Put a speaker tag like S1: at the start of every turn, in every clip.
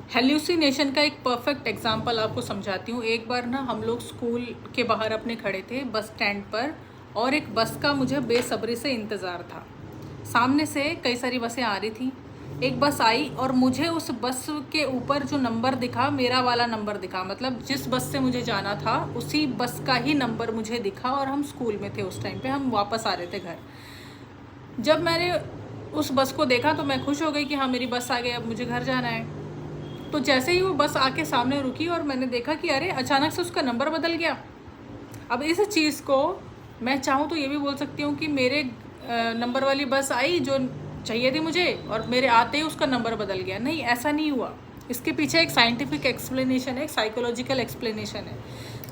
S1: Hallucination का एक perfect example आपको समझाती हूँ। एक बार ना हम लोग स्कूल के बाहर अपने खड़े थे बस स्टैंड पर, और एक बस का मुझे बेसब्री से इंतज़ार था। सामने से कई सारी बसें आ रही थी। एक बस आई और मुझे उस बस के ऊपर जो नंबर दिखा, मेरा वाला नंबर दिखा, मतलब जिस बस से मुझे जाना था उसी बस का ही नंबर मुझे दिखा। और हम स्कूल में थे उस टाइम पे, हम वापस आ रहे थे घर। जब मैंने उस बस को देखा तो मैं खुश हो गई कि हाँ मेरी बस आ गई, अब मुझे घर जाना है। तो जैसे ही वो बस आके सामने रुकी और मैंने देखा कि अरे अचानक से उसका नंबर बदल गया। अब इस चीज़ को मैं चाहूँ तो ये भी बोल सकती हूँ कि मेरे नंबर वाली बस आई जो चाहिए थी मुझे, और मेरे आते ही उसका नंबर बदल गया। नहीं, ऐसा नहीं हुआ। इसके पीछे एक साइंटिफिक एक्सप्लेनेशन है, एक साइकोलॉजिकल एक्सप्लेनेशन है।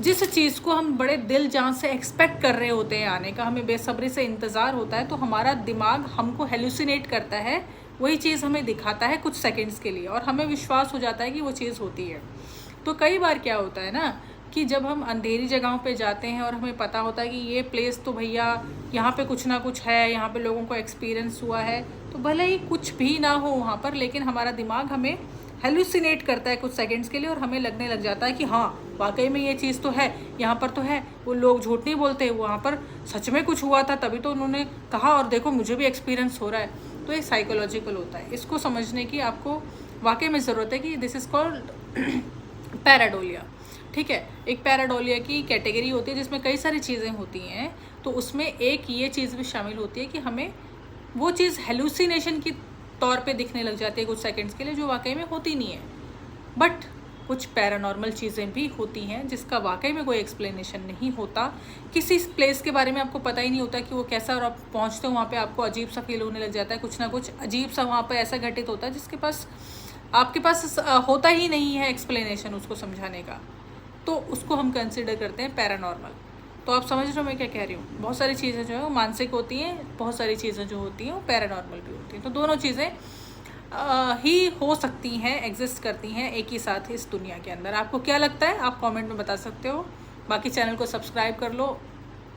S1: जिस चीज़ को हम बड़े दिल जान से एक्सपेक्ट कर रहे होते हैं आने का, हमें बेसब्री से इंतज़ार होता है, तो हमारा दिमाग हमको हेलुसिनेट करता है, वही चीज़ हमें दिखाता है कुछ सेकंड्स के लिए, और हमें विश्वास हो जाता है कि वो चीज़ होती है। तो कई बार क्या होता है ना कि जब हम अंधेरी जगहों पे जाते हैं और हमें पता होता है कि ये प्लेस तो भैया यहाँ पे कुछ ना कुछ है, यहाँ पे लोगों को एक्सपीरियंस हुआ है, तो भले ही कुछ भी ना हो वहाँ पर, लेकिन हमारा दिमाग हमें हेलुसिनेट करता है कुछ सेकंड्स के लिए, और हमें लगने लग जाता है कि हाँ वाकई में ये चीज़ तो है, यहाँ पर तो है। वो लोग झूठ नहीं बोलते, वहाँ पर सच में कुछ हुआ था तभी तो उन्होंने कहा, और देखो मुझे भी एक्सपीरियंस हो रहा है। तो ये साइकोलॉजिकल होता है। इसको समझने की आपको वाकई में ज़रूरत है कि दिस इज़ कॉल्ड पैराडोलिया। ठीक है, एक पैराडोलिया की कैटेगरी होती है जिसमें कई सारी चीज़ें होती हैं। तो उसमें एक ये चीज़ भी शामिल होती है कि हमें वो चीज़ हेलुसिनेशन की तौर पे दिखने लग जाती है कुछ सेकंड्स के लिए, जो वाकई में होती नहीं है। बट कुछ पैरानॉर्मल चीज़ें भी होती हैं जिसका वाकई में कोई एक्सप्लेनेशन नहीं होता। किसी प्लेस के बारे में आपको पता ही नहीं होता कि वो कैसा, और आप पहुंचते हो वहाँ पे आपको अजीब सा फील होने लग जाता है, कुछ ना कुछ अजीब सा वहाँ पे ऐसा घटित होता है जिसके पास आपके पास होता ही नहीं है एक्सप्लेनेशन उसको समझाने का। तो उसको हम कंसिडर करते हैं पैरानॉर्मल। तो आप समझ रहे हो मैं क्या कह रही हूँ। बहुत सारी चीज़ें जो है वो मानसिक होती हैं, बहुत सारी चीज़ें जो होती हैं वो पैरानॉर्मल भी होती हैं। तो दोनों चीज़ें ही हो सकती हैं, एग्जिस्ट करती हैं एक ही साथ इस दुनिया के अंदर। आपको क्या लगता है आप कमेंट में बता सकते हो। बाकी चैनल को सब्सक्राइब कर लो।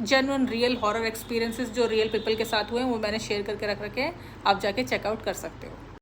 S1: जेन्युइन रियल हॉरर एक्सपीरियंसेस जो रियल पीपल के साथ हुए हैं वो मैंने शेयर करके रख रखे हैं, आप जाके चेकआउट कर सकते हो।